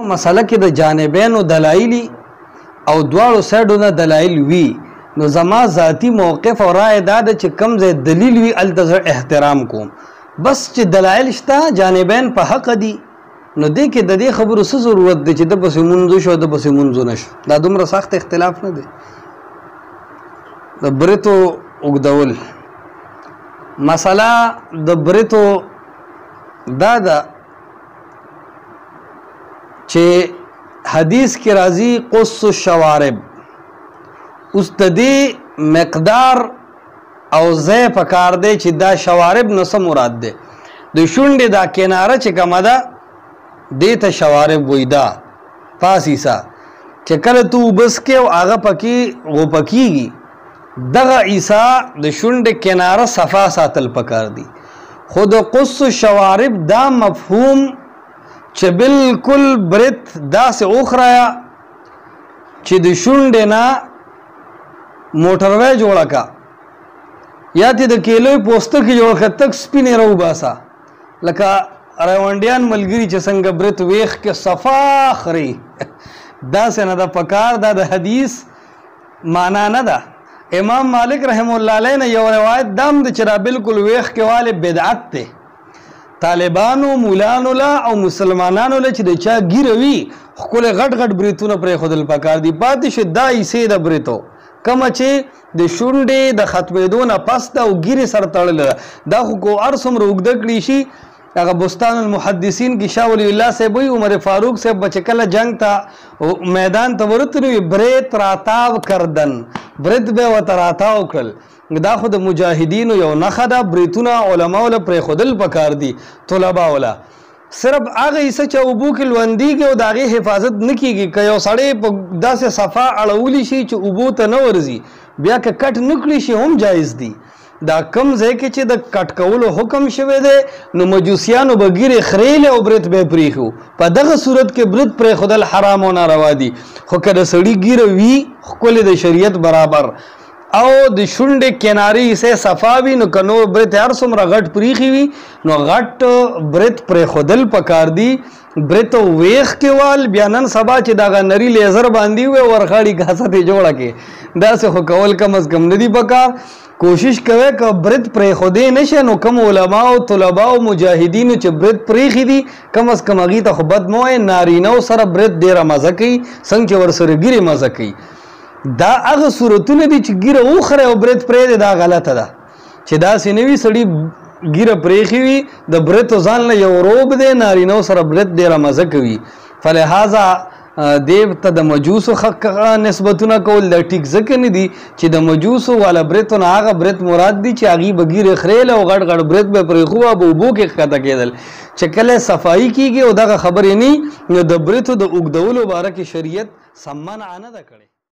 مسله کې د جانبینو دلایلی او دواړو سایډو نه دلایل وي نو زما ذاتی موقف او رائے دا ده چې کم ځای دلیل وي هلته احترام کوم بس چې دلایل شته جانبین په حق دي نو دې کې د دې خبرو څه ضرورت دی چې د پسې مونځ شو د پسې مونځ نه شو دا دومره سخت اختلاف نه دی د بریتو اوږدول مسله د بریتو دا ده چې حدیث کی راضی قص الشوارب اوس د دې مقدار او ځای پکار دی چې دا شوارب نه څه مراد دی د شونډې دا کناره چې کومه ده دې ته شوارب وایي دا پاس حصه چې کله تو اوبس کې او هغه پکې غوپکېږي دغه حصه د شونډې کناره صفا ساتل پکار دي خو د قص الشوارب دا مفهوم چې بالکل برت داسې اوخرایا چې د شونډې نه موټروی جوړه کا یا تی د کیلوی پوستکي جوړ کړه تک سپینې راوباسه لکه روانډیان ملګري چې څنګه برت ویښ کې صفا خوري داسې نه ده پکار دا د حدیث معنا نه ده امام مالک رحم الله علیه نه یو روایت دام د چې را بالکل ویښ کې والی بدعت دی طالبانو مولانو لا او مسلمانانو لا چې د چا ګیره وي ښکلې غټ غټ بریتونه پرېښودل پکار دي پاتې شي دا حصې د بریتو کومه چې د شونډې د ختمېدو نه پس ده او ګیرې سره تړلې ده دا خو کو هر څومره اوږده کړي شي هغه بستان المحدثین کې شاه ولی الله صاحب وایي عمر فاروق صاحب به چې کله جنګ ته میدان ته ورتلي وي بریت راتاو کردن برت به ورته راتاو کړل دا خو د مجاهدینو یو نښه ده بریتونه علماو له پرېښودل پکار دي طلباو له صرف هغه حصه چې اوبو کې لوندېږي او د هغې حفاظت نه کېږي که یو سړی په داسې صفا اړولی شي چې اوبو ته نه ورځي بیا که کټ نه کړي شي هم جایز دي دا کم ځای کې چې د کټ کولو حکم شوی دی نو مجوسیانو به ګیرې خریلې او برت به یې پرېښو په دغه صورت کې برت پرېښودل حرام او ناروا دي خو که د سړي ګیره وي ښکلې د شریعت برابر او د شونډې کناري حصې صفا وي نو که نور برت هر څومره غټ پریښي وي نو غټ برت پرېښودل پکار دي برت ویښ کې وال بیا نن سبا چې دغه نري لیزر باندې وي ورخاړي ګاسه ترې جوړه کې داسې خو کول کم از کم نه دي پکار کوشش کوئ که برت پرېښودی نه شي نو کم علماو طلباو مجاهدینو چې برت پرېښي دي کم از کم هغې ته خو بد مه وایئ نارینهو سره برت ډېره مزه کوي څنګه چې ورسره ګیرې مزه کوي دا هغه صورتونه دي چې ګیره وخورئ او برت پرېږدئ دا غلطه ده چې داسې نه وي سړي ګیره پرېښي وي د برتو ځان له یو روب دی نارینهو سره برت ډېره مزه کوي فلهذا دې ته د مجوسو نسبتونه کول دا ټیک ځکه نه دي چې د مجوسو والا برتو نه هغه برت مراد دي چې هغې به ګیرې خریله او غټ غټ برت به پرېښو او به اوبو کې ښکته کېدل چې کله صفایي کېږي او دغه خبرې نه نو د برتو د اوږدولو باره کې شریعت څه منع نه ده کړې